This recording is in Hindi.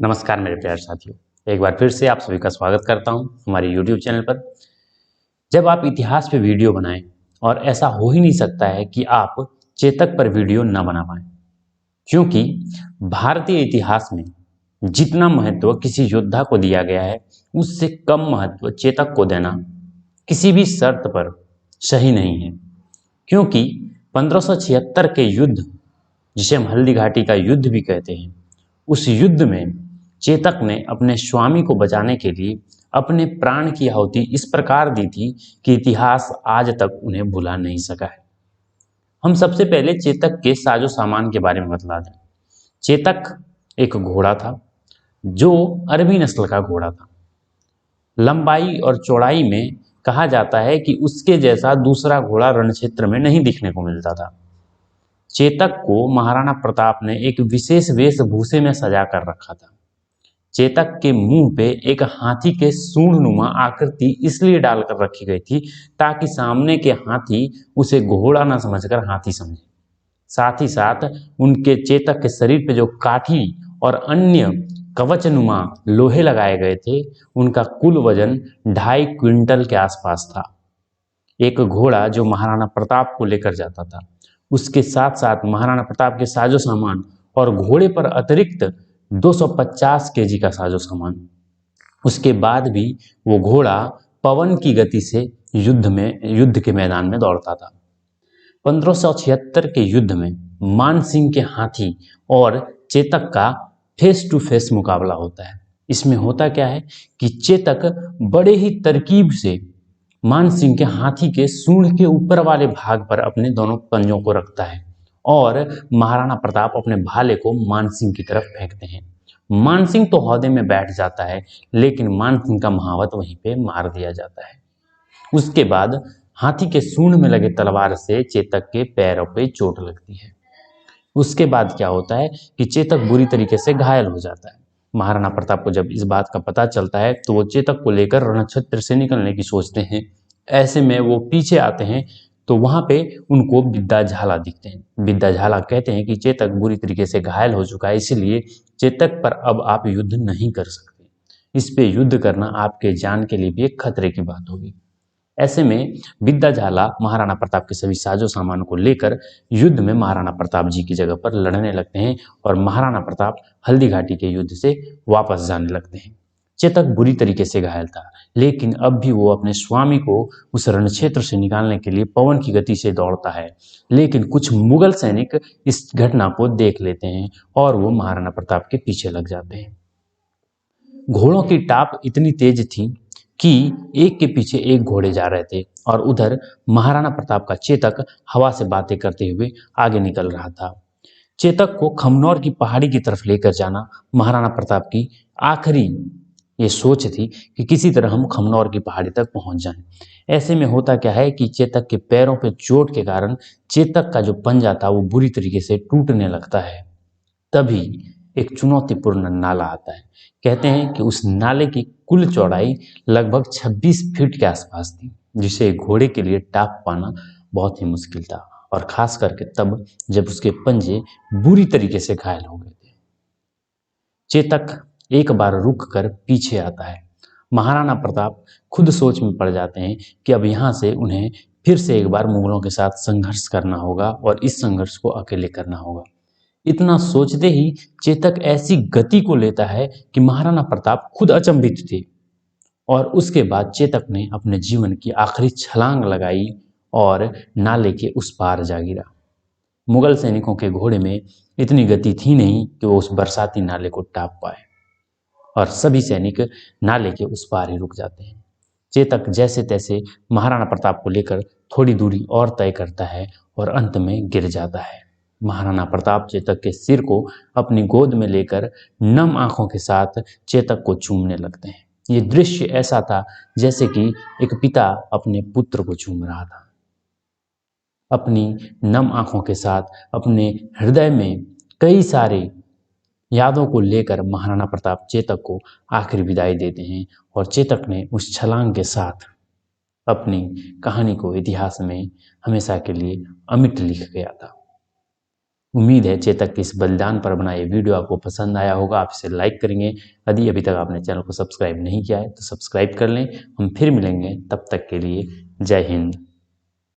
नमस्कार मेरे प्यारे साथियों, एक बार फिर से आप सभी का स्वागत करता हूं हमारे YouTube चैनल पर। जब आप इतिहास पे वीडियो बनाएं और ऐसा हो ही नहीं सकता है कि आप चेतक पर वीडियो ना बना पाएं, क्योंकि भारतीय इतिहास में जितना महत्व किसी योद्धा को दिया गया है उससे कम महत्व चेतक को देना किसी भी शर्त पर सही नहीं है। क्योंकि 1576 के युद्ध, जिसे हम हल्दी घाटी का युद्ध भी कहते हैं, उस युद्ध में चेतक ने अपने स्वामी को बचाने के लिए अपने प्राण की आहुति इस प्रकार दी थी कि इतिहास आज तक उन्हें भुला नहीं सका है। हम सबसे पहले चेतक के साजो सामान के बारे में बतला दें। चेतक एक घोड़ा था जो अरबी नस्ल का घोड़ा था। लंबाई और चौड़ाई में कहा जाता है कि उसके जैसा दूसरा घोड़ा रणक्षेत्र में नहीं दिखने को मिलता था। चेतक को महाराणा प्रताप ने एक विशेष वेशभूषे में सजा कर रखा था। चेतक के मुंह पे एक हाथी के सूंडनुमा आकृति इसलिए डालकर रखी गई थी ताकि सामने के हाथी उसे घोड़ा न समझकर हाथी समझे। साथ ही साथ उनके चेतक के शरीर पे जो काठी और अन्य कवचनुमा लोहे लगाए गए थे, उनका कुल वजन 2.5 क्विंटल के आसपास था। एक घोड़ा जो महाराणा प्रताप को लेकर जाता था, उसके साथ साथ महाराणा प्रताप के साजो सामान और घोड़े पर अतिरिक्त 250 केजी का साजो सामान। उसके बाद भी वो घोड़ा पवन की गति से युद्ध के मैदान में दौड़ता था। 1576 के युद्ध में मान सिंह के हाथी और चेतक का फेस टू फेस मुकाबला होता है। इसमें होता क्या है कि चेतक बड़े ही तरकीब से मान सिंह के हाथी के सूंड के ऊपर वाले भाग पर अपने दोनों पंजों को रखता है और महाराणा प्रताप अपने भाले को मान सिंह की तरफ फेंकते हैं। मान सिंह तो हौदे में बैठ जाता है, लेकिन मान सिंह का महावत वहीं पे मार दिया जाता है। उसके बाद हाथी के सूंड में लगे तलवार से चेतक के पैरों पे चोट लगती है। उसके बाद क्या होता है कि चेतक बुरी तरीके से घायल हो जाता है। महाराणा प्रताप को जब इस बात का पता चलता है तो वो चेतक को लेकर रणक्षेत्र से निकलने की सोचते हैं। ऐसे में वो पीछे आते हैं तो वहां पे उनको विद्या झाला दिखते हैं। विद्या झाला कहते हैं कि चेतक बुरी तरीके से घायल हो चुका है, इसलिए चेतक पर अब आप युद्ध नहीं कर सकते। इस पे युद्ध करना आपके जान के लिए भी एक खतरे की बात होगी। ऐसे में विद्या झाला महाराणा प्रताप के सभी साजो सामान को लेकर युद्ध में महाराणा प्रताप जी की जगह पर लड़ने लगते हैं और महाराणा प्रताप हल्दी घाटी के युद्ध से वापस जाने लगते हैं। चेतक बुरी तरीके से घायल था, लेकिन अब भी वो अपने स्वामी को उस रणक्षेत्र से निकालने के लिए पवन की गति से दौड़ता है। लेकिन कुछ मुगल सैनिक इस घटना को देख लेते हैं और वो महाराणा प्रताप के पीछे लग जाते हैं। घोड़ों की टाप इतनी तेज थी कि एक के पीछे एक घोड़े जा रहे थे और उधर महाराणा प्रताप का चेतक हवा से बातें करते हुए आगे निकल रहा था। चेतक को खमनौर की पहाड़ी की तरफ लेकर जाना महाराणा प्रताप की आखिरी ये सोच थी कि किसी तरह हम खमनौर की पहाड़ी तक पहुंच जाएं। ऐसे में होता क्या है कि चेतक के पैरों पे चोट के कारण चेतक का जो पंजा था वो बुरी तरीके से टूटने लगता है। तभी एक चुनौतीपूर्ण नाला आता है। कहते हैं कि उस नाले की कुल चौड़ाई लगभग 26 फीट के आसपास थी, जिसे घोड़े के लिए टाप पाना बहुत ही मुश्किल था, और खास करके तब जब उसके पंजे बुरी तरीके से घायल हो गए थे। चेतक एक बार रुक कर पीछे आता है। महाराणा प्रताप खुद सोच में पड़ जाते हैं कि अब यहाँ से उन्हें फिर से एक बार मुगलों के साथ संघर्ष करना होगा और इस संघर्ष को अकेले करना होगा। इतना सोचते ही चेतक ऐसी गति को लेता है कि महाराणा प्रताप खुद अचंभित थे, और उसके बाद चेतक ने अपने जीवन की आखिरी छलांग लगाई और नाले के उस पार जा गिरा। मुगल सैनिकों के घोड़े में इतनी गति थी नहीं कि वो उस बरसाती नाले को टाप पाए, और सभी सैनिक नाले के उस पार ही रुक जाते हैं। चेतक जैसे तैसे महाराणा प्रताप को लेकर थोड़ी दूरी और तय करता है और अंत में गिर जाता है। महाराणा प्रताप चेतक के सिर को अपनी गोद में लेकर नम आंखों के साथ चेतक को चूमने लगते हैं। ये दृश्य ऐसा था जैसे कि एक पिता अपने पुत्र को चूम रहा था। अपनी नम आंखों के साथ अपने हृदय में कई सारे यादों को लेकर महाराणा प्रताप चेतक को आखिरी विदाई देते हैं, और चेतक ने उस छलांग के साथ अपनी कहानी को इतिहास में हमेशा के लिए अमिट लिख गया था। उम्मीद है चेतक के इस बलिदान पर बना ये वीडियो आपको पसंद आया होगा, आप इसे लाइक करेंगे। यदि अभी तक आपने चैनल को सब्सक्राइब नहीं किया है तो सब्सक्राइब कर लें। हम फिर मिलेंगे, तब तक के लिए जय हिंद।